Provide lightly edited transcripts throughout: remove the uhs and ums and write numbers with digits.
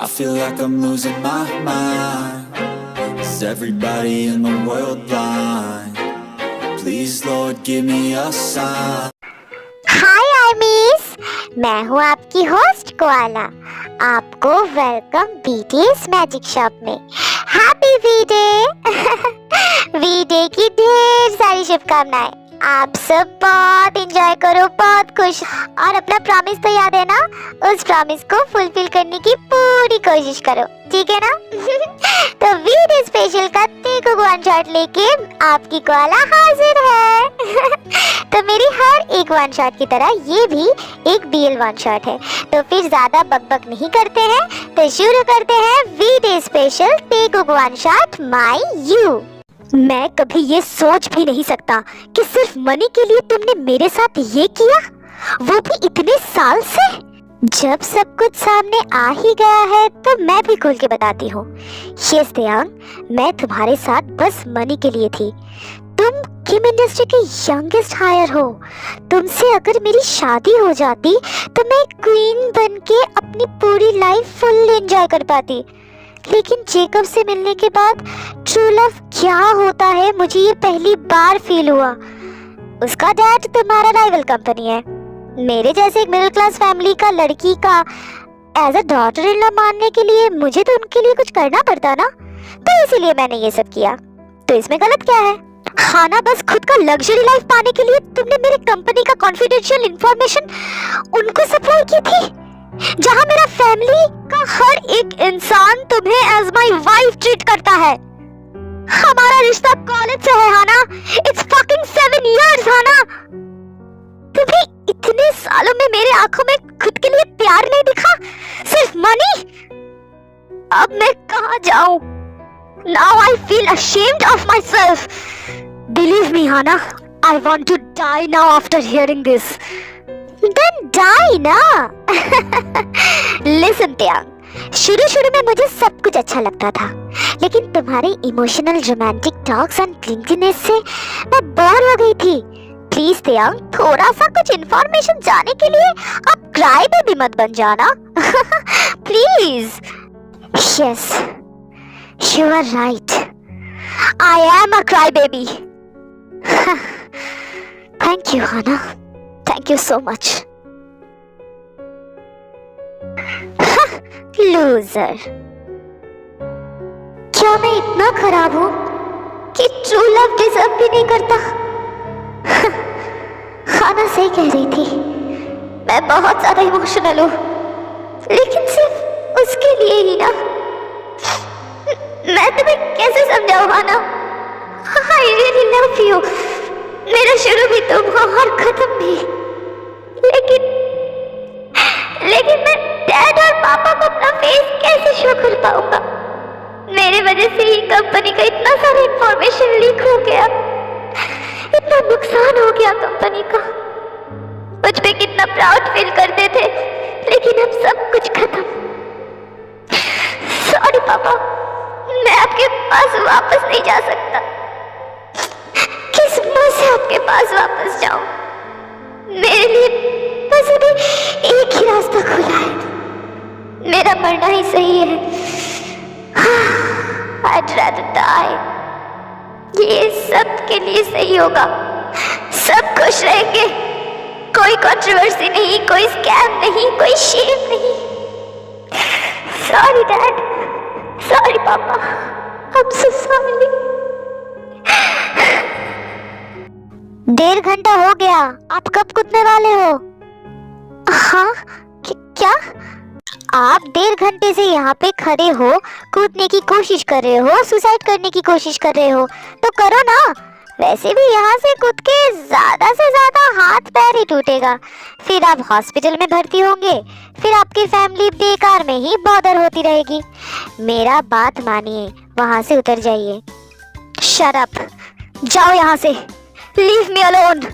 I feel like I'm losing my mind. Is everybody in the world blind? Please Lord give me a sign. हाय आर्मीज, मैं हूँ आपकी host koala. आपको welcome BTS magic shop में। Happy V day की ढेर सारी शुभकामनाएं। आप सब बहुत एंजॉय करो, बहुत खुश, और अपना प्रॉमिस तो याद है ना, उस प्रॉमिस को फुलफिल करने की पूरी कोशिश करो, ठीक है ना? तो वी डे स्पेशल का तेको वन शॉट लेके आपकी कोआला हाजिर है। तो मेरी हर एक वन शॉट की तरह ये भी एक BL वन शॉट है। तो फिर ज्यादा बकबक नहीं करते हैं, तो शुरू करते हैं वी डे स्पेशल तेको वन शॉट माय यू। मैं कभी ये सोच भी नहीं सकता कि सिर्फ मनी के लिए तुमने मेरे साथ ये किया, वो भी इतने साल से। जब सब कुछ सामने आ ही गया है तो मैं भी खुल के बताती हूँ। यस देयांग, मैं तुम्हारे साथ बस मनी के लिए थी। तुम किम इंडस्ट्री के यंगेस्ट हायर हो। तुमसे अगर मेरी शादी हो जाती तो मैं क्वीन बनके अपनी पूरी लाइफ फुल एंजॉय कर पाती। लेकिन जेकब से मिलने के बाद ट्रू लव क्या होता है मुझे ये पहली बार फील हुआ। उसका डैड तुम्हारा राइवल कंपनी है। मेरे जैसे एक मिडिल क्लास फैमिली का लड़की का as a daughter in law मानने के लिए मुझे तो उनके लिए कुछ करना पड़ता ना, तो इसीलिए मैंने ये सब किया। तो इसमें गलत क्या है? हाँ ना, बस खुद का लग्जरी लाइफ पाने के लिए तुमने मेरे कंपनी का कॉन्फिडेंशियल इंफॉर्मेशन उनको सप्लाई की थी, जहां मेरा फैमिली का हर एक इंसान तुम्हें एज माय वाइफ ट्रीट करता है। हमारा रिश्ता कॉलेज से है हाना। इट्स फकिंग 7 इयर्स हाना। तुम्हें इतने सालों में मेरे आंखों में खुद के लिए प्यार नहीं दिखा, सिर्फ मनी। अब मैं कहां जाऊं? Now I feel ashamed of my self. Believe me Hana, I want to die now after hearing this. Then die ना। Listen त्याग, शुरू में मुझे सब कुछ अच्छा लगता था, लेकिन तुम्हारे इमोशनल रोमांटिक टॉक्स एंड क्लिंकीनेस से मैं बोर हो गई थी। प्लीज त्याग, थोड़ा सा कुछ इंफॉर्मेशन जाने के लिए आप क्राई बेबी मत बन जाना। Please. Yes, you are right, I am a cry baby. Thank you Hana, thank you so much. Loser, क्या मैं इतना खराब हूं कि ट्रू लव डिजर्व भी नहीं करता? खाना सही कह रही थी, मैं बहुत ज्यादा इमोशनल हूं, लेकिन सिर्फ उसके लिए ही ना। मैं तुम्हें कैसे समझाऊं खाना? I really love you. मेरा शुरू भी तुम हो और खत्म भी। लेकिन मैं डैड और पापा को अपना फेस कैसे शो कर पाऊंगा? मेरे वजह से ही कंपनी का इतना सारा इंफॉर्मेशन लीक हो गया, इतना नुकसान हो गया कंपनी का। मुझ पे कितना प्राउड फील करते थे, लेकिन अब सब कुछ खत्म। सॉरी पापा, मैं आपके पास वापस नहीं जा सकता। किस मुंह से आपके पास वापस जाऊं? मेरे लिए बस अभी एक ही रास्ता खुला है, मेरा मरना ही सही है। I'd rather die। ये सब के लिए सही होगा, सब खुश रहेंगे, कोई कंट्रोवर्सी नहीं, कोई स्कैम नहीं, कोई शेम नहीं। सॉरी डैड, सॉरी पापा, I'm so sorry। 1.5 घंटा हो गया, आप कब कूदने वाले हो? हाँ, क्या आप 1.5 घंटे से यहाँ पे खड़े हो, कूदने की कोशिश कर रहे हो, सुसाइड करने की कोशिश कर रहे हो, तो करो ना। वैसे भी यहाँ से कूद के ज्यादा से ज्यादा हाथ पैर ही टूटेगा, फिर आप हॉस्पिटल में भर्ती होंगे, फिर आपकी फैमिली बेकार में ही बॉदर होती रहेगी। मेरा बात मानिए, वहां से उतर जाइए। शट अप, जाओ यहाँ से, लीव मी अलोन।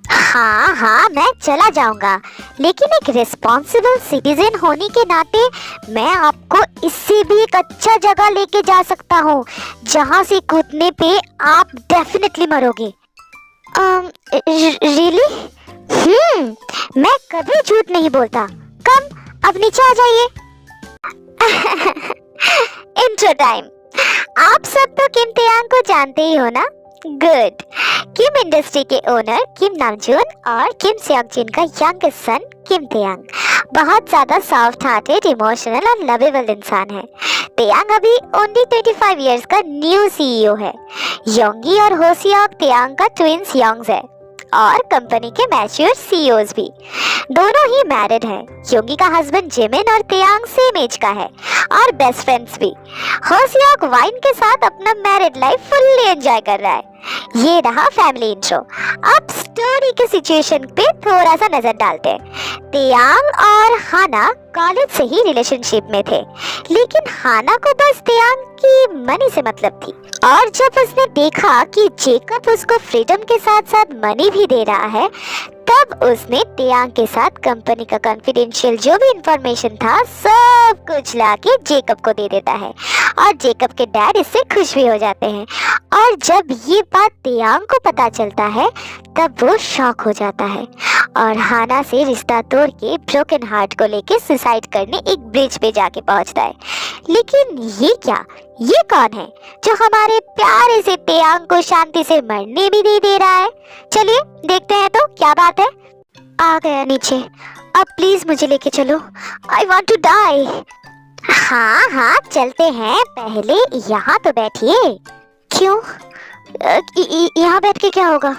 हाँ, मैं चला जाऊंगा, लेकिन एक रिस्पॉन्सिबल सिटीजन होने के नाते मैं आपको इससे भी एक अच्छा जगह लेके जा सकता हूँ, जहाँ से कूदने पे आप डेफिनेटली मरोगे। रियली? मैं कभी झूठ नहीं बोलता। कम, अब नीचे आ जाइए। Intro time. आप सब तो किम तेयांग को जानते ही हो ना? गुड। किम इंडस्ट्री के ओनर किम नामजून और किम सेयोंगजिन का यंगेस्ट सन किम तेयांग बहुत ज्यादा सॉफ्ट हार्टेड, इमोशनल और लवेबल इंसान है। तेयांग अभी ओनली 25 इयर्स का न्यू सीईओ है। योंगी और होसियोक तेयांग का ट्विंस योंग्स है और कंपनी के मैच्योर सीईओज भी। दोनों ही मैरिड हैं। योंगी का हस्बैंड जिमिन और तेयांग सेम एज का है और बेस्ट फ्रेंड्स भी। होसियोक वाइन के साथ अपना मैरिड लाइफ फुल्ली एंजॉय कर रहा है। ये रहा फैमिली इंट्रो। अब स्टोरी के सिचुएशन पे थोड़ा सा नजर डालते हैं। तेयांग और हाना कॉलेज से ही रिलेशनशिप में थे, लेकिन हाना को बस तेयांग की मनी से मतलब थी। और जब उसने देखा कि जेकब उसको फ्रीडम के साथ साथ मनी भी दे रहा है, तब उसने तेयांग के साथ कंपनी का कॉन्फिडेंशियल जो भी इंफॉर्मेशन था सब कुछ लाके जेकब को दे देता है और जेकब के डैड इससे खुश भी हो जाते हैं। और जब ये बात तेयांग को पता चलता है तब वो शॉक हो जाता है और हाना से रिश्ता तोड़ के ब्रोकन हार्ट को लेके सुसाइड करने एक ब्रिज पे जाके पहुंचता है। लेकिन ये क्या, ये कौन है जो हमारे प्यारे से तेयांग को शांति से मरने भी नहीं दे रहा है? चलिए देखते हैं तो क्या बात है। आ गया नीचे, अब प्लीज मुझे लेके चलो, आई वॉन्ट टू डाई। हाँ हाँ चलते हैं, पहले यहाँ तो बैठिए। क्यों? यहाँ बैठ के क्या होगा?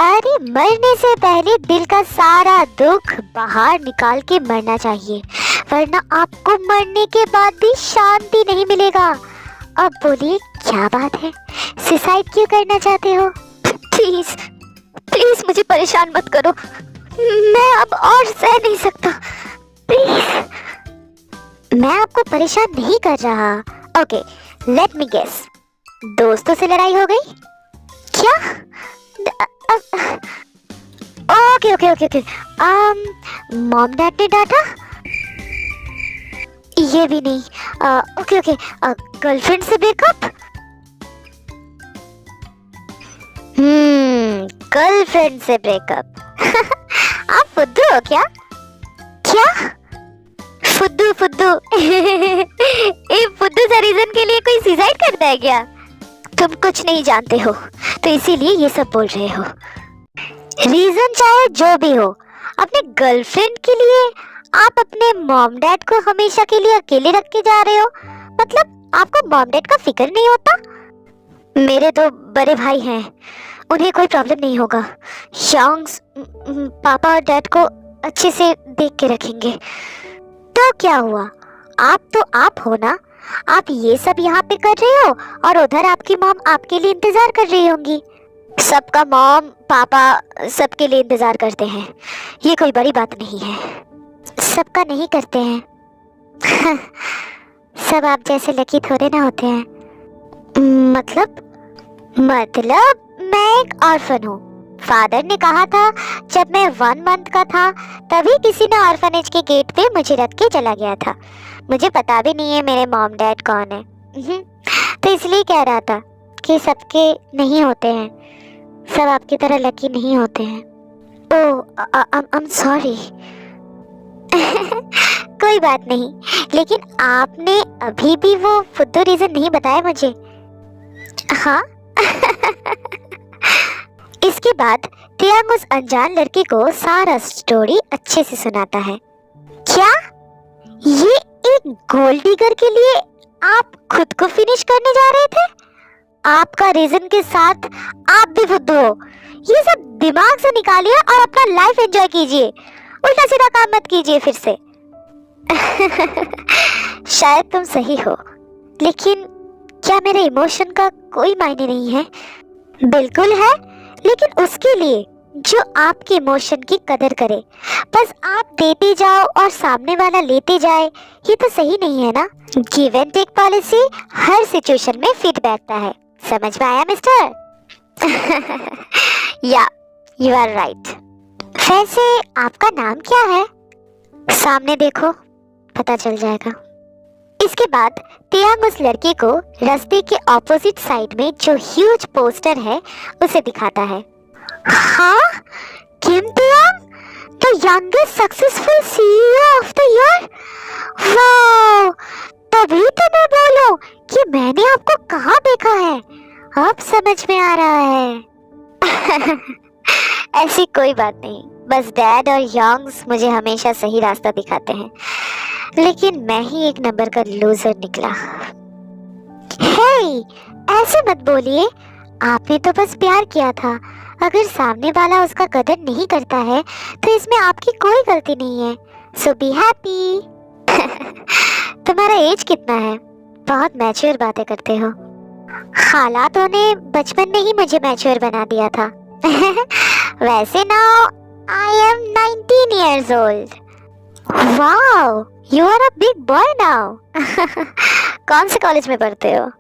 अरे मरने से पहले दिल का सारा दुख बाहर निकाल के मरना चाहिए, वरना आपको मरने के बाद भी शांति नहीं मिलेगा। अब बोलिए क्या बात है, सुसाइड क्यों करना चाहते हो? प्लीज प्लीज मुझे परेशान मत करो, मैं अब और सह नहीं सकता, प्लीज। मैं आपको परेशान नहीं कर रहा। ओके लेट मी गेस, दोस्तों से लड़ाई हो गई क्या? Okay okay okay okay, mom dad ने डांटा? ये भी नहीं। ओके ओके, गर्लफ्रेंड से ब्रेकअप? गर्लफ्रेंड से ब्रेकअप। आप फुद्दू हो क्या? क्या फुद्दू फुद्दू? ये फुद्दू सा रीजन के लिए कोई सुसाइड करता है क्या? तुम कुछ नहीं जानते हो तो इसीलिए ये सब बोल रहे हो। रीजन चाहे जो भी हो, अपने गर्लफ्रेंड के लिए आप अपने मॉम डैड को हमेशा के लिए अकेले रख के जा रहे हो? मतलब आपको मॉम डैड का फिक्र नहीं होता? मेरे तो बड़े भाई हैं, उन्हें कोई प्रॉब्लम नहीं होगा। शॉन्ग्स पापा और डैड को अच्छे से देख के रखेंगे। तो क्या हुआ, आप तो आप हो ना? आप ये सब यहाँ पे कर रहे हो और उधर आपकी मॉम आपके लिए इंतजार कर रही होंगी। सबका मॉम पापा सबके लिए इंतजार करते हैं, ये कोई बड़ी बात नहीं है। सबका नहीं करते हैं। सब आप जैसे लकी थोड़े ना होते हैं। मतलब मैं एक ऑर्फन हूँ। फादर ने कहा था जब मैं 1 मंथ का था तभी किसी ने ऑर्फनेज के गेट पे मुझे रख के चला गया था। मुझे पता भी नहीं है मेरे मॉम डैड कौन है। तो इसलिए कह रहा था कि सबके नहीं होते हैं, सब आपकी तरह लकी नहीं होते हैं। ओह आई एम सॉरी। कोई बात नहीं, लेकिन आपने अभी भी वो फुद्दू रीजन नहीं बताया मुझे। हाँ। इसके बाद तेयांग उस अनजान लड़के को सारा स्टोरी अच्छे से सुनाता है। क्या ये एक गोल्ड डिगर के लिए आप खुद को फिनिश करने जा रहे थे? आपका रीजन के साथ आप भी फुद्दू हो। ये सब दिमाग से निकालिए और अपना लाइफ एंजॉय कीजिए, उल्टा सीधा काम मत कीजिए फिर से। शायद तुम सही हो, लेकिन क्या मेरे इमोशन का कोई मायने नहीं है? बिल्कुल है, लेकिन उसके लिए जो आपके इमोशन की कदर करे। बस आप देते जाओ और सामने वाला लेते जाए, ये तो सही नहीं है ना? गिव एंड टेक पॉलिसी हर सिचुएशन में फिट बैठता है। समझ में आया मिस्टर? या यू आर राइट। वैसे आपका नाम क्या है? सामने देखो, पता चल जाएगा। इसके बाद तेयांग उस लड़के को रास्ते के ऑपोजिट साइड में जो ह्यूज पोस्टर है उसे दिखाता है। हाँ, Kim Taeyang, the youngest successful CEO of the year. Wow, अब समझ में आ रहा है। ऐसी कोई बात नहीं, बस डैड और यंग्स मुझे हमेशा सही रास्ता दिखाते हैं, लेकिन मैं ही एक नंबर का लूजर निकला। हे, ऐसे मत बोलिए, आपने तो बस प्यार किया था। अगर सामने वाला उसका कदर नहीं करता है तो इसमें आपकी कोई गलती नहीं है। सो बी हैप्पी। तुम्हारा एज कितना है? बहुत मैच्योर बातें करते हो। हालातों ने बचपन में ही मुझे मैच्योर बना दिया था। वैसे now I am 19 years old. Wow, you are a big boy now. कौन से कॉलेज में पढ़ते हो?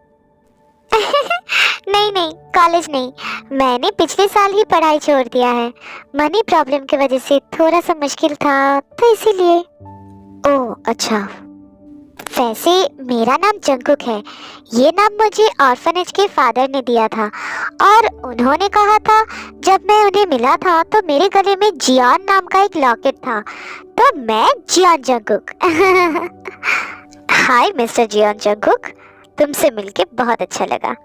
नहीं नहीं, कॉलेज नहीं, मैंने पिछले साल ही पढ़ाई छोड़ दिया है। मनी प्रॉब्लम की वजह से थोड़ा सा मुश्किल था, तो इसीलिए। ओह अच्छा। वैसे मेरा नाम जंगकुक है। ये नाम मुझे ऑर्फनेज के फादर ने दिया था, और उन्होंने कहा था जब मैं उन्हें मिला था तो मेरे गले में जियान नाम का एक लॉकेट था, तो मैं जियान जंगकुक। हाय मिस्टर जियान जंगकुक, तुमसे मिलके बहुत अच्छा लगा।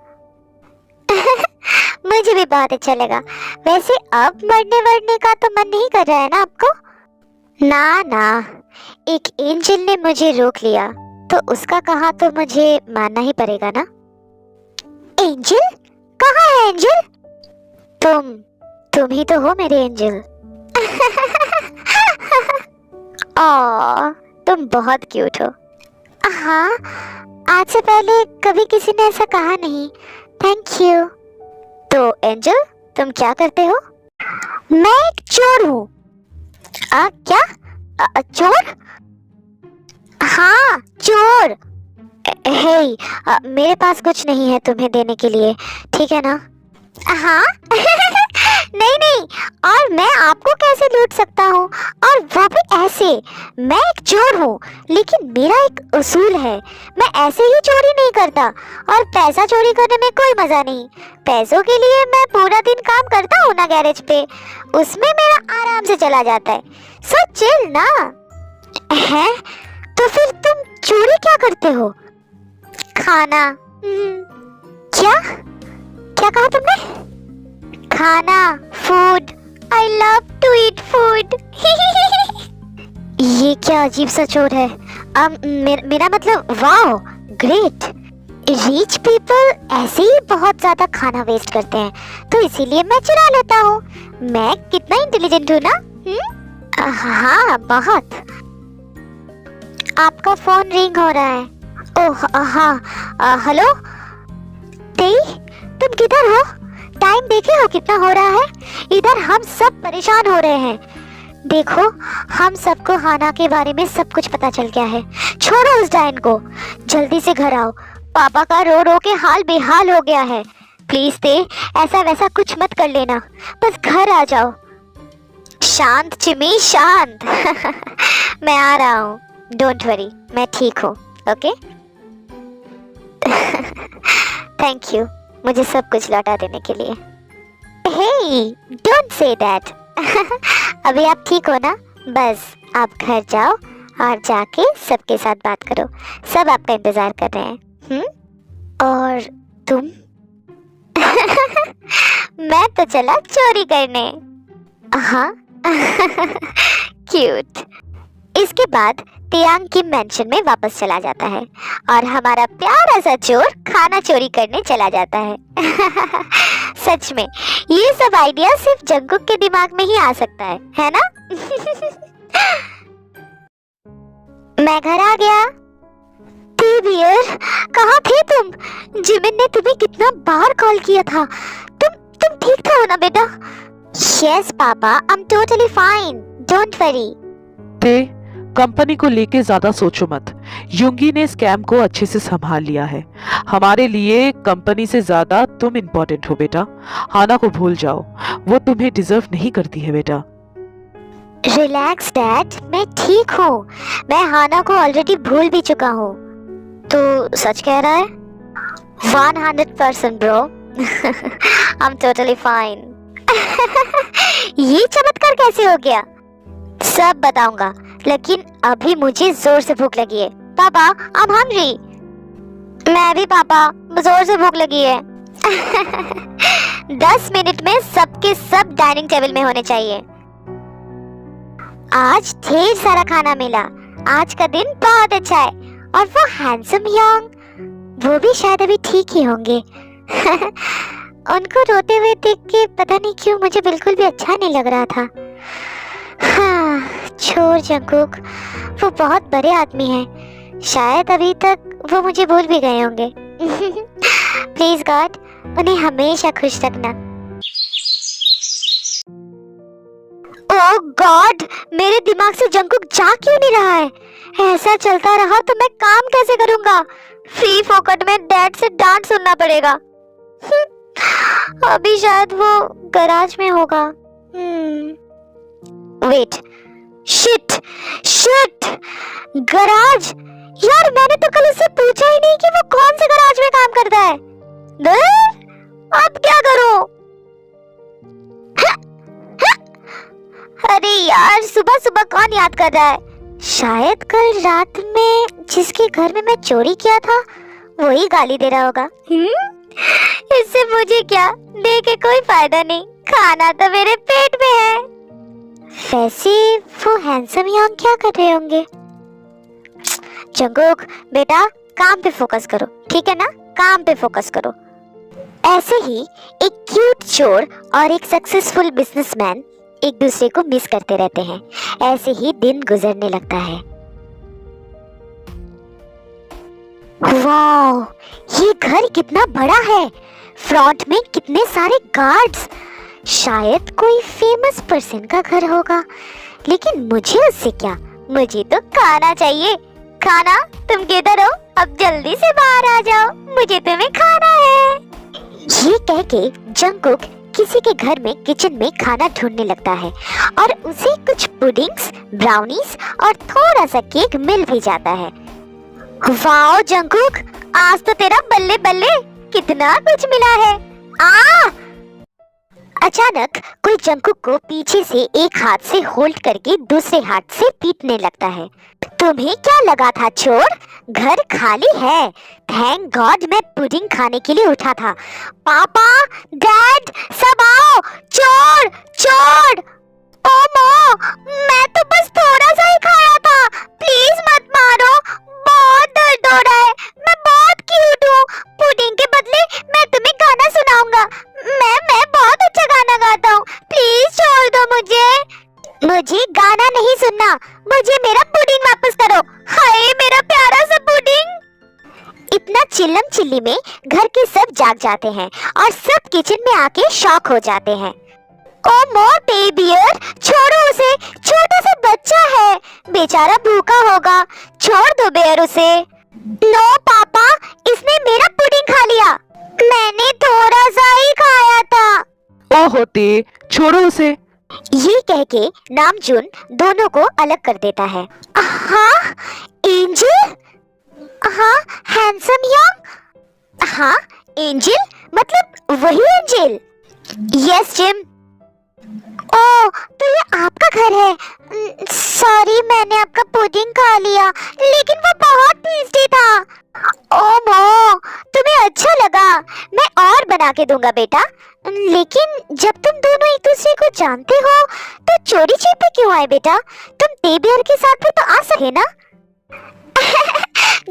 मुझे भी बहुत अच्छा लगा। वैसे अब मरने का तो मन नहीं कर रहा है ना आपको? ना ना, एक एंजल ने मुझे रोक लिया, तो उसका कहा तो मुझे मानना ही पड़ेगा ना। एंजल? कहाँ है एंजल? तुम ही तो हो मेरे एंजल। ओह, तुम बहुत क्यूट हो। हाँ, आज से पहले कभी किसी ने ऐसा कहा नहीं। Thank you. तो एंजल, तुम क्या करते हो? मैं एक चोर हूँ। क्या? चोर? हाँ, चोर। हे, मेरे पास कुछ नहीं है तुम्हें देने के लिए, ठीक है ना? हाँ। नहीं नहीं, और मैं आपको कैसे लूट सकता हूँ, और वो भी ऐसे? मैं एक चोर हूँ, लेकिन मेरा एक उसूल है। मैं ऐसे ही चोरी नहीं करता, और पैसा चोरी करने में कोई मजा नहीं। पैसों के लिए मैं पूरा दिन काम करता हूँ ना गैरेज पे, उसमें मेरा आराम से चला जाता है। सो चिल ना। है? तो फिर तुम चोरी क्या करते हो? खाना। क्या क्या कहा तुमने? खाना, food. I love to eat food. ये क्या अजीब सा चोर है? मेरा मतलब, वाओ ग्रेट। रिच पीपल ऐसे ही बहुत ज्यादा खाना वेस्ट करते हैं, तो इसीलिए मैं चुरा लेता हूँ। मैं कितना इंटेलिजेंट हूँ ना? हाँ बहुत। आपका फोन रिंग हो रहा है। ओह हाँ, हेलो तेई, तुम किधर हो? टाइम देखे हो कितना हो रहा है? इधर हम सब परेशान हो रहे हैं। देखो, हम सबको हाना के बारे में सब कुछ पता चल गया है। छोड़ो उस डायन को, जल्दी से घर आओ। पापा का रो रो के हाल बेहाल हो गया है। प्लीज ते, ऐसा वैसा कुछ मत कर लेना, बस घर आ जाओ। शांत चिमी शांत। मैं आ रहा हूँ, डोंट वरी, मैं ठीक हूँ। ओके? थैंक यू मुझे सब कुछ लौटा देने के लिए। हे, डोंट से दैट। अभी आप ठीक हो ना? बस आप घर जाओ और जाके सबके साथ बात करो, सब आपका इंतजार कर रहे हैं। और तुम? मैं तो चला चोरी करने। हाँ। क्यूट। इसके बाद तियांग की मेंशन में वापस चला जाता है, और हमारा प्यारा सा चोर खाना चोरी करने चला जाता है। सच में ये सब आइडिया सिर्फ जंगकुक के दिमाग में ही आ सकता है ना? मैं घर आ गया। कहाँ थे तुम? जिमिन ने तुम्हें कितना बार कॉल किया था। तुम ठीक था ना बेटा? Yes papa, I am totally fine, don't worry. Company को लेके ज्यादा सोचो मत। युंगी ने स्कैम को अच्छे से संभाल लिया है। हमारे लिए कंपनी से ज्यादा तुम इम्पोर्टेंट हो बेटा। हाना को भूल जाओ, वो तुम्हें डिजर्व नहीं करती है बेटा। रिलैक्स डैड, मैं ठीक हूँ। मैं हाना को ऑलरेडी भूल भी चुका हूँ। तो सच कह रहा है? 100% bro. I am totally fine. ये चमत्कार कैसे हो गया? सब बताऊंगा, लेकिन अभी मुझे जोर से भूख लगी है। पापा, आई एम हंग्री। मैं भी पापा, जोर से भूख लगी है। 10 मिनट में सबके सब डाइनिंग टेबल में होने चाहिए। आज ढेर सारा खाना मिला। आज का दिन बहुत अच्छा है। और वो हैंडसम यंग, वो भी शायद अभी ठीक ही होंगे। उनको रोते हुए देख के पता नहीं क्यों मुझे बिल्कुल भी अच्छा नहीं लग रहा था। हाँ, छोड़ जंगकुक, वो बहुत बड़े आदमी हैं। शायद अभी तक वो मुझे भूल भी गए होंगे। प्लीज गॉड, उन्हें हमेशा खुश रखना। ओह गॉड, मेरे दिमाग से जंगकुक जा क्यों नहीं रहा है? ऐसा चलता रहा तो मैं काम कैसे करूंगा? फ्री फोकट में डैड से डांट सुनना पड़ेगा। अभी शायद वो गैराज में होगा। Wait, shit shit, garage. यार मैंने तो कल उससे पूछा ही नहीं कि वो कौन से गैराज में काम करता है। अब क्या करूं? अरे यार, सुबह सुबह कौन याद कर रहा है? शायद कल रात में जिसके घर में मैं चोरी किया था वही गाली दे रहा होगा। इससे मुझे क्या, दे के कोई फायदा नहीं, खाना तो मेरे पेट में है। वैसे वो हैंडसम यंग क्या कर रहे होंगे? जंगकुक बेटा, काम पे फोकस करो, ठीक है ना? काम पे फोकस करो। ऐसे ही एक क्यूट चोर और एक सक्सेसफुल बिजनेसमैन एक दूसरे को मिस करते रहते हैं। ऐसे ही दिन गुजरने लगता है। वाओ, ये घर कितना बड़ा है। फ्रंट में कितने सारे गार्ड्स। शायद कोई फेमस पर्सन का घर होगा। लेकिन मुझे उससे क्या, मुझे तो खाना चाहिए। खाना, तुम किधर हो? अब जल्दी से बाहर आ जाओ, मुझे तुम्हें खाना है। ये कह के जंगकुक किसी के घर में किचन में खाना ढूंढने लगता है और उसे कुछ पुडिंग्स, ब्राउनीज और थोड़ा सा केक मिल भी जाता है। वाओ जंगकुक, आज तो तेरा बल्ले बल्ले, कितना कुछ मिला है। अचानक कोई जंगकुक को पीछे से एक हाथ से होल्ड करके दूसरे हाथ से पीटने लगता है। तुम्हें क्या लगा था चोर? घर खाली है। थैंक गॉड मैं पुडिंग खाने के लिए उठा था। पापा, डैड, सब आओ। चोर चोर। ओ मो, मैं तो बस थोड़ा सा ही खाया था, प्लीज मत मारो, बहुत दर्द हो रहा है। मैं बहुत क्यूट हूँ। पुडिंग के बदले मैं तुम्हें गाना सुनाऊंगा। मैं बहुत अच्छा गाना गाता हूँ, प्लीज छोड़ दो मुझे। मुझे गाना नहीं सुनना, मुझे मेरा पुडिंग वापस करो। हाय मेरा प्यारा सा पुडिंग। इतना चिल्लम चिल्ली में घर के सब जाग जाते हैं और सब किचन में आके शॉक हो जाते हैं। ओ मोर बेबियर, छोड़ो उसे, छोटा सा बच्चा है, बेचारा भूखा होगा, छोड़ दो बेयर उसे। नो पापा, इसने मेरा पुडिंग खा लिया। मैंने थोड़ा सा ही खाया था। ओ होते, छोड़ो उसे। ये कह के नामजुन दोनों को अलग कर देता है। हाँ एंजल, हाँ हैंडसम यंग, हाँ एंजल, मतलब वही एंजल। Yes gym. ओह, तो ये आपका घर है। सॉरी मैंने आपका पुडिंग खा लिया, लेकिन वो बहुत टेस्टी था। ओह मो, तुम्हें अच्छा लगा, मैं और बना के दूंगा बेटा। लेकिन जब तुम दोनों एक दूसरे को जानते हो तो चोरी छिपे क्यों आए बेटा? तुम टेबियर के साथ भी तो आ सके ना।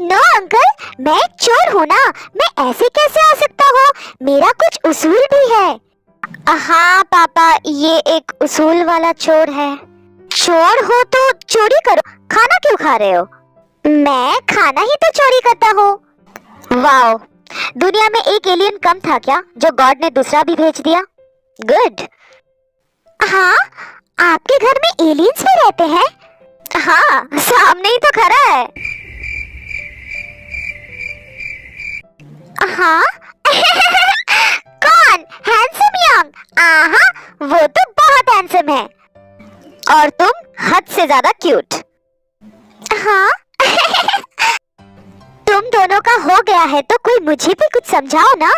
नो अंकल, मैं चोर हूँ ना, मैं ऐसे कैसे आ सकता हूँ? मेरा कुछ उसूल भी है। हाँ पापा, ये एक उसूल वाला चोर है। चोर हो तो चोरी करो, खाना क्यों खा रहे हो? मैं खाना ही तो चोरी करता हूँ। वाओ, दुनिया में एक एलियन कम था क्या जो गॉड ने दूसरा भी भेज दिया? गुड। हाँ, आपके घर में एलियंस भी रहते हैं? हाँ, सामने ही तो खड़ा है। हाँ। कौन? Handsome young? आहा, वो तो बहुत हैंडसम है। और तुम हद से ज्यादा क्यूट। हाँ। तुम दोनों का हो गया है तो कोई मुझे भी कुछ समझाओ ना।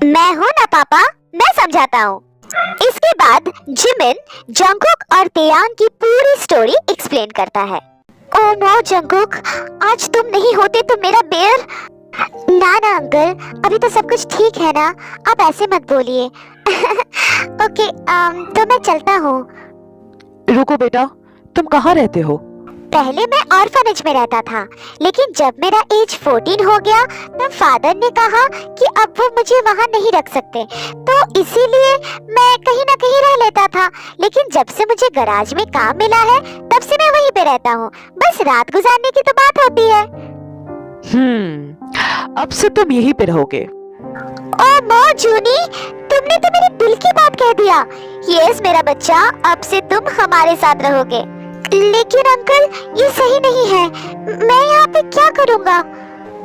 मैं हूँ ना पापा, मैं समझाता हूँ। इसके बाद जिमिन जंगकुक और तेयांग की पूरी स्टोरी एक्सप्लेन करता है। ओह नो जंगकुक, आज तुम नहीं होते तो मेरा बेयर ना ना अंकल, अभी तो सब कुछ ठीक है ना, आप ऐसे मत बोलिए। ओके, तो मैं चलता हूँ। रुको बेटा, तुम कहाँ रहते हो? पहले मैं ऑर्फनेज में रहता था, लेकिन जब मेरा एज 14 हो गया तब फादर ने कहा कि अब वो मुझे वहाँ नहीं रख सकते, तो इसीलिए मैं कहीं ना कहीं रह लेता था। लेकिन जब से मुझे गराज में काम मिला है तब से मैं वहीं पे रहता हूँ, बस रात गुजारने की तो बात होती है। अब से तुम यहीं पे रहोगे। ओ मो जूनी, तुमने तो मेरे दिल की बात कह दिया। यस मेरा बच्चा, अब से तुम हमारे साथ रहोगे। लेकिन अंकल, ये सही नहीं है, मैं यहाँ पे क्या करूँगा?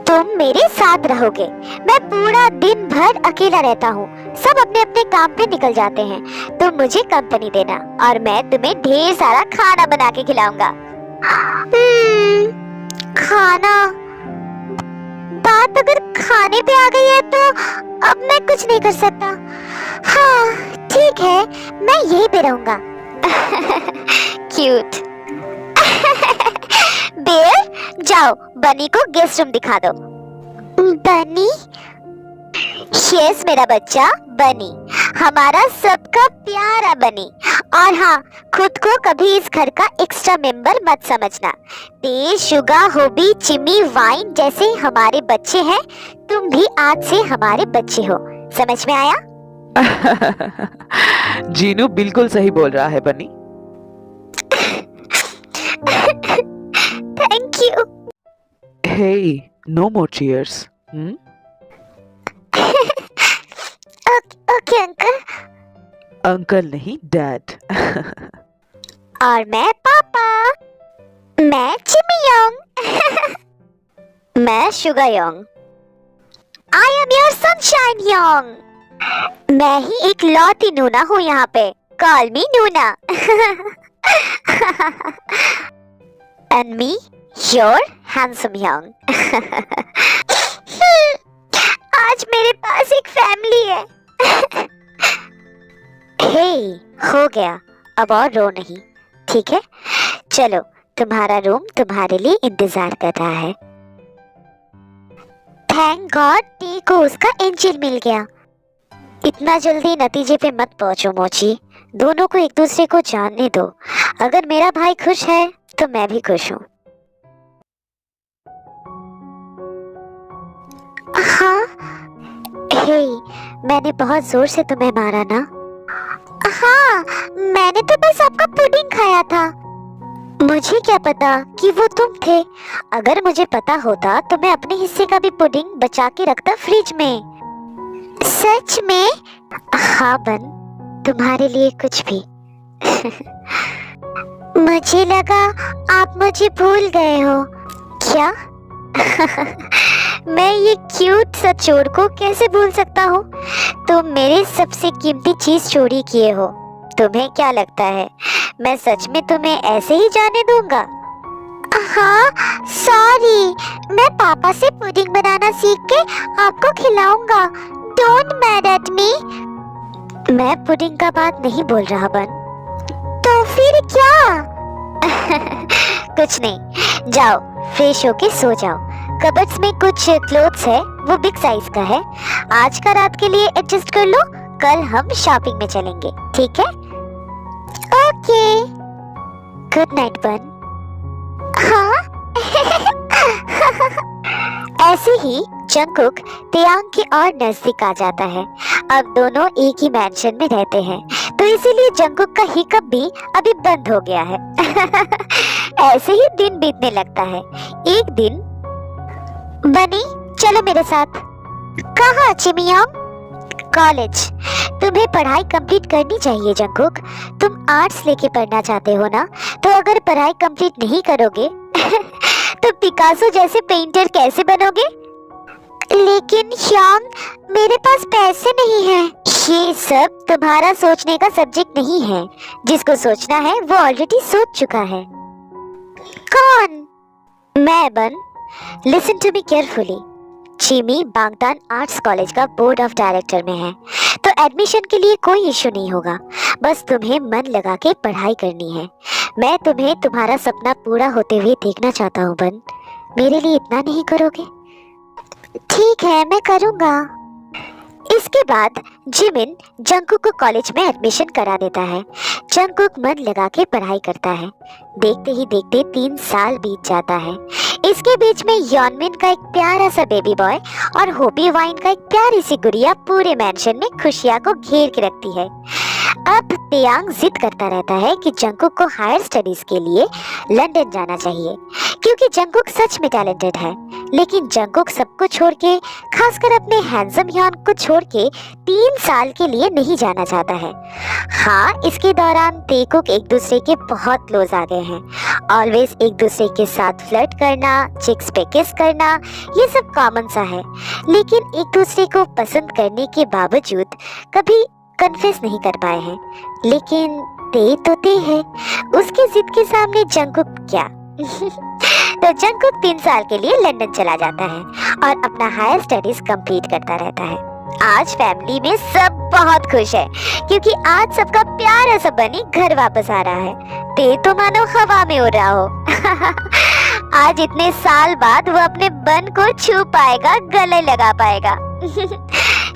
तुम मेरे साथ रहोगे। मैं पूरा दिन भर अकेला रहता हूँ, सब अपने अपने काम पे निकल जाते हैं। तुम मुझे कंपनी देना और मैं तुम्हें ढेर सारा खाना बना के खिलाऊंगा। खाना? बात अगर खाने पे आ गई है तो अब मैं कुछ नहीं कर सकता। हाँ ठीक है, मैं यहीं पे रहूंगा। क्यूट। बेर, जाओ बनी को गेस्ट रूम दिखा दो। बनी? यस मेरा बच्चा, बनी, हमारा सबका प्यारा बनी। और हाँ, खुद को कभी इस घर का एक्स्ट्रा मेंबर मत समझना। तेज, शुगा, होबी, चिमी, वाइन जैसे हमारे बच्चे हैं, तुम भी आज से हमारे बच्चे हो। समझ में आया? जीनू बिल्कुल सही बोल रहा है बनी। Thank you. Hey, no more cheers. Okay uncle. Uncle नहीं, डैड। और मैं पापा। मैं चिमी योंग। मैं Suga Yong. I am your sunshine Yong. मैं ही एक लौती नूना हूँ यहाँ पे। Call me Nuna. And me your handsome Yong. आज मेरे पास एक फैमिली है। हे, हो गया, अब और रो नहीं, ठीक है? चलो, तुम्हारा रूम तुम्हारे लिए इंतजार कर रहा है। थैंक गॉड टी को उसका एंजल मिल गया। इतना जल्दी नतीजे पे मत पहुंचो मोची, दोनों को एक दूसरे को जानने दो। अगर मेरा भाई खुश है तो मैं भी खुश हूँ। हाँ, हे, मैंने बहुत जोर से तुम्हें मारा ना? हाँ, मैंने तो बस आपका पुडिंग खाया था। मुझे क्या पता कि वो तुम थे। अगर मुझे पता होता तो मैं अपने हिस्से का भी पुडिंग बचा के रखता फ्रिज में। सच में? हाँ बन, तुम्हारे लिए कुछ भी। मुझे लगा आप मुझे भूल गए हो। क्या? मैं ये क्यूट सा चोर को कैसे भूल सकता हूँ? तुम मेरे सबसे कीमती चीज चोरी किए हो। तुम्हें क्या लगता है मैं सच में तुम्हें ऐसे ही जाने दूंगा? हाँ, सॉरी, मैं पापा से पुडिंग बनाना सीख के आपको खिलाऊंगा। Don't mad at me. मैं पुडिंग का बात नहीं बोल रहा बन। तो फिर क्या? कुछ नहीं, जाओ फ्रेश होके सो जाओ। कबर्ड्स में कुछ क्लोथ्स है, वो बिग साइज का है। आज का रात के लिए एडजस्ट कर लो, कल हम शॉपिंग में चलेंगे, ठीक है? ओके, गुड नाइट बन। हाँ? ऐसे ही जंगकुक तेयांग के और नजदीक आ जाता है। अब दोनों एक ही मैंशन में रहते हैं, तो इसीलिए जंगकुक का हिकअप भी अभी बंद हो गया है। ऐसे ही दिन बीतने लगता है। एक दिन, बनी चलो मेरे साथ। कहाँ चिमियोंग? कॉलेज। तुम्हें पढ़ाई कंप्लीट करनी चाहिए जंगकुक। तुम आर्ट्स लेके पढ़ना चाहते हो ना? तो अगर पढ़ाई कंप्लीट नहीं करोगे तो पिकासो जैसे पेंटर कैसे बनोगे? लेकिन श्याम, मेरे पास पैसे नहीं हैं। ये सब तुम्हारा सोचने का सब्जेक्ट नहीं है। जिसको सोचना है वो ऑलरेडी सोच चुका है। कौन? मैं बन। Listen to me carefully. Jimin Bangtan arts college का बोर्ड ऑफ डायरेक्टर में है, तो एडमिशन के लिए कोई इश्यू नहीं होगा। बस तुम्हें मन लगा के पढ़ाई करनी है। मैं तुम्हें तुम्हारा सपना पूरा होते हुए देखना चाहता हूँ बन। मेरे लिए इतना नहीं करोगे? ठीक है, मैं करूँगा। इसके बाद जिमिन जंगकुक को कॉलेज में एडमिशन करा देता है। जंगकुक मन लगा के पढ़ाई करता है। देखते ही देखते 3 साल बीत जाता है। इसके बीच में यॉनमिन का एक प्यारा सा बेबी बॉय और होबी वाइन का एक प्यारी सी गुड़िया पूरे मैंशन में खुशियां को घेर के रखती है। अब तेयांग जिद करता रहता है कि जंगकुक को हायर स्टडीज के लिए लंदन जाना चाहिए, क्योंकि जंगकुक सच में टैलेंटेड है। लेकिन जंगकुक सबको छोड़ के, खासकर अपने हैंडसम यॉन को छोड़ के 3 साल के लिए नहीं जाना चाहता है। हाँ, इसके दौरान तेकुक एक दूसरे के बहुत क्लोज आ गए हैं। ऑलवेज एक दूसरे के साथ फ्लर्ट करना, चिक्स पे किस करना, ये सब कॉमन सा है। लेकिन एक दूसरे को पसंद करने के बावजूद कभी कन्फेस नहीं कर पाए हैं। लेकिन ते है, उसकी जिद के सामने जंगकुक क्या। तो जंगकुक 3 साल के लिए लंदन चला जाता है और अपना हायर स्टडीज कंप्लीट करता रहता है। आज फैमिली में सब बहुत खुश है, क्योंकि आज सबका प्यारा सा बनी घर वापस आ रहा है। ते तो मानो हवा में उड़ रहा हो। आज इतने साल बाद वो अपने बन को छू पाएगा, गले लगा पाएगा।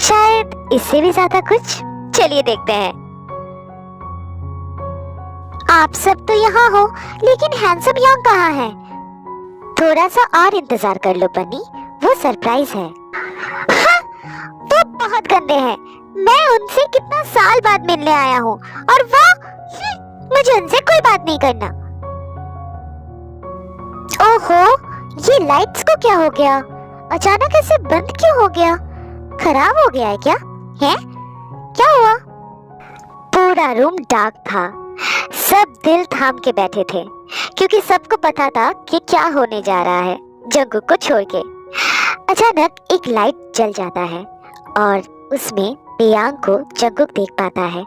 शायद इससे भी ज्यादा कुछ। चलिए देखते हैं। आप सब तो यहाँ हो, लेकिन हैंडसम यॉन्ग कहाँ है? थोड़ा सा और इंतजार कर लो बनी, वो सरप्राइज है। हाँ, वो बहुत गंदे हैं। मैं उनसे कितना साल बाद मिलने आया हूँ और वो मुझे उनसे कोई बात नहीं करना। ओहो, ये लाइट्स को क्या हो गया? अचानक ऐसे बंद क्यों हो गया? खराब हो गया है क्या? है? क्या हुआ? पूरा रूम डार्क था। सब दिल थाम के बैठे थे, क्योंकि सबको पता था कि क्या होने जा रहा है जंगकुक को छोड़ के। अचानक एक लाइट जल जाता है और उसमें तेयांग को जंगकुक देख पाता है।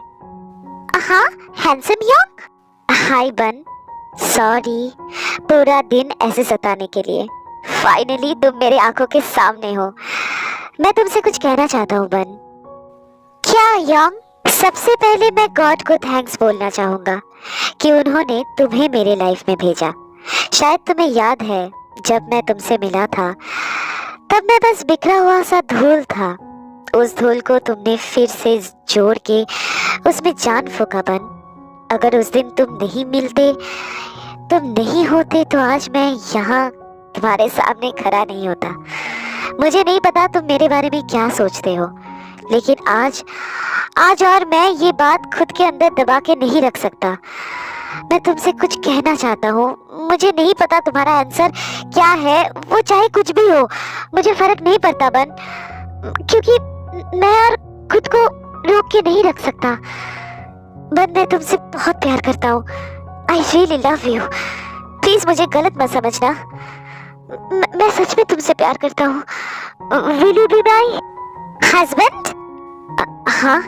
हाँ, हैंडसम यॉन्ग। हाय बन, सॉरी पूरा दिन ऐसे सताने के लिए। फाइनली तुम मेरे आंखों के सामने हो। मैं तुमसे कुछ कहना चाहता हूँ बन। क्या यॉन्ग? सबसे पहले मैं गॉड को थैंक्स बोलना चाहूँगा कि उन्होंने तुम्हें मेरे लाइफ में भेजा। शायद तुम्हें याद है, जब मैं तुमसे मिला था तब मैं बस बिखरा हुआ सा धूल था। उस धूल को तुमने फिर से जोड़ के उसमें जान फूंका बन। अगर उस दिन तुम नहीं मिलते, तुम नहीं होते, तो आज मैं यहाँ तुम्हारे सामने खड़ा नहीं होता। मुझे नहीं पता तुम मेरे बारे में क्या सोचते हो, लेकिन आज और मैं ये बात खुद के अंदर दबा के नहीं रख सकता। मैं तुमसे कुछ कहना चाहता हूँ। मुझे नहीं पता तुम्हारा आंसर क्या है, वो चाहे कुछ भी हो, मुझे फर्क नहीं पड़ता बन, क्योंकि मैं और खुद को रोक के नहीं रख सकता। बन, मैं तुमसे बहुत प्यार करता हूँ। I really love you. Please मुझे गलत मत समझना। मैं सच में तुमसे प्यार करता हूँ। Will you be my husband? हाँ,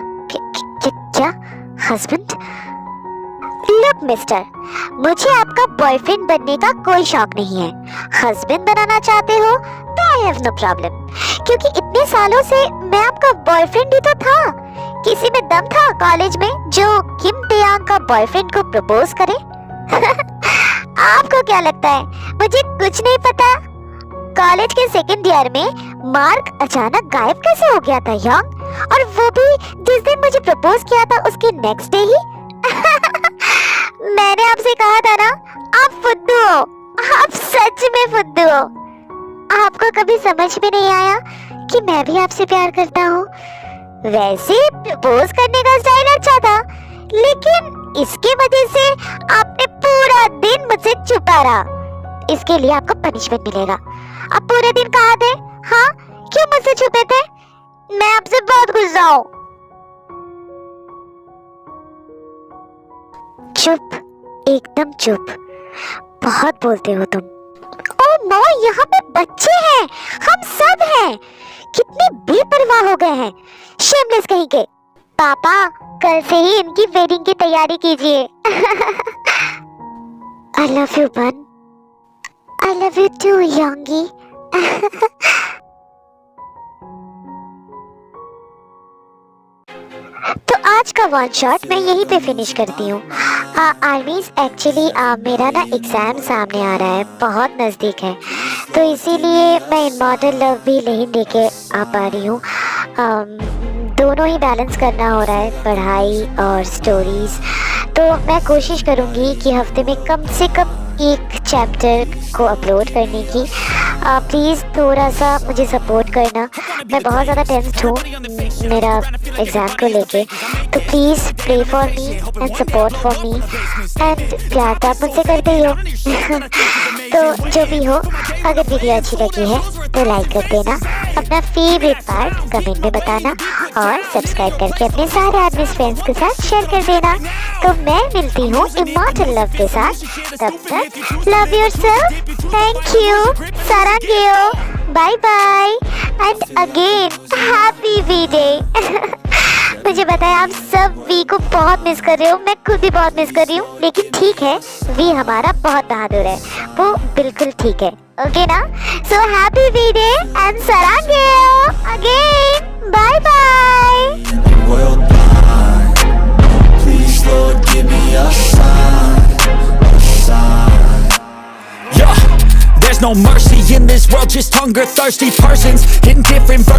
क्या हस्बैंड? लुक मिस्टर, मुझे आपका बॉयफ्रेंड बनने का कोई शौक नहीं है। हस्बैंड बनाना चाहते हो तो आई हैव नो प्रॉब्लम, क्योंकि इतने सालों से मैं आपका बॉयफ्रेंड ही तो था। किसी में दम था कॉलेज में जो किम तेयांग का बॉयफ्रेंड को प्रपोज करे? आपको क्या लगता है मुझे कुछ नहीं पता? कॉलेज के सेकंड ईयर में मार्क अचानक गायब कैसे हो गया था यॉन्ग? और वो भी जिस दिन मुझे प्रपोज किया था उसके नेक्स्ट डे ही। मैंने आपसे कहा था ना, आप फुद्दू हो। आप सच में फुद्दू हो। आपको कभी समझ में नहीं आया कि मैं भी आपसे प्यार करता हूँ? वैसे प्रपोज करने का स्टाइल अच्छा था, लेकिन इसकी वजह से आपने पूरा दिन मुझसे छुपा रहा। इसके लिए आपको पनिशमेंट मिलेगा। आप पूरे दिन कहाँ थे? हाँ, क्यों मुझसे छुपे थे? मैं आपसे बहुत गुस्सा हूँ। चुप, एकदम चुप। बहुत बोलते हो तुम। ओह नो, यहाँ पे बच्चे हैं, हम सब हैं। कितने बेपरवाह हो गए हैं, शेमलेस कहीं के। पापा, कल से ही इनकी वेडिंग की तैयारी कीजिए। I love you बन। I love you too योंगी। तो आज का वन शॉट मैं यहीं पे फिनिश करती हूँ। आर्मीज एक्चुअली मेरा ना एग्जाम सामने आ रहा है, बहुत नज़दीक है, तो इसीलिए मैं इमॉर्टल लव भी नहीं लेके आ पा रही हूँ। दोनों ही बैलेंस करना हो रहा है, पढ़ाई और स्टोरीज़। तो मैं कोशिश करूँगी कि हफ्ते में कम से कम एक चैप्टर को अपलोड करने की। प्लीज़ थोड़ा सा मुझे सपोर्ट करना, मैं बहुत ज़्यादा टेंस्ड हूँ मेरा एग्ज़ाम को लेके। तो please pray for me and support for me, and प्यार तो आप मुझसे करते ही हो। तो जो भी हो, अगर वीडियो अच्छी लगी है तो लाइक कर देना, अपना फेवरेट पार्ट कमेंट में बताना और सब्सक्राइब करके अपने सारे आदमी फ्रेंड्स के साथ शेयर कर देना। तो मैं मिलती हूँ इमॉर्टल लव के साथ, तब तक लव योरसेल्फ, थैंक यू, सारांगेओ, bye bye and again happy V day. मुझे बताएं, आप सब वी को बहुत मिस कर रहे हो, मैं खुद भी बहुत मिस कर रही हूँ, लेकिन ठीक है, वी हमारा बहुत बहादुर है, वो बिल्कुल ठीक है, ओके ना? So happy V day and सारांगेओ again, bye bye. World blind. Please, Lord, give me a sign, a sign. Yeah, there's no mercy in this world, just hunger-thirsty persons in different versions.